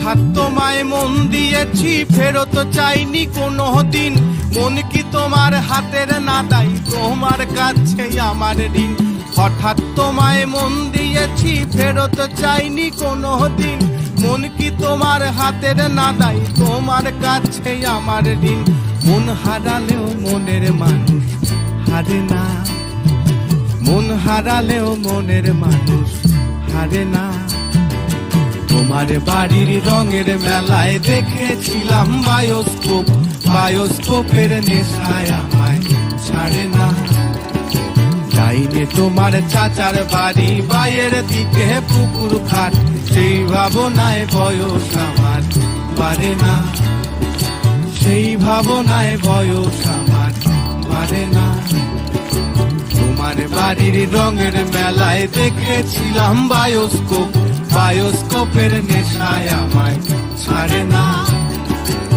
হঠাৎ তোমায় মন দিয়েছি, ফেরত চাইনি কোনো দিন। মন কি তোমার হাতের নাদাই, তোমার কাছে আমার ঋণ। হঠাৎ তোমায় মন দিয়েছি, ফেরত চাইনি কোনো দিন। মন কি তোমার হাতের নাদাই, তোমার কাছে আমার ঋণ। মন হারালেও মনের মানুষ হারে না, মন হারালেও মনের মানুষ হারে না। তোমার বাড়ির রঙের মেলায় দেখেছিলাম বায়োস্কোপ, বায়োস্কোপের নেশায় আমায় ছাড়ে না। যাইনে তোমার চাচার বাড়ি, বাইয়ের দিকে পুকুর ঘাট, সেই ভাবনায় বয়স আমার বাড়ে না, সেই ভাবনায় বয়স আমার বাড়ে না। তোমার বাড়ির রঙের মেলায় দেখেছিলাম বায়োস্কোপ, বায়োস্কোপের নেশায় আমায়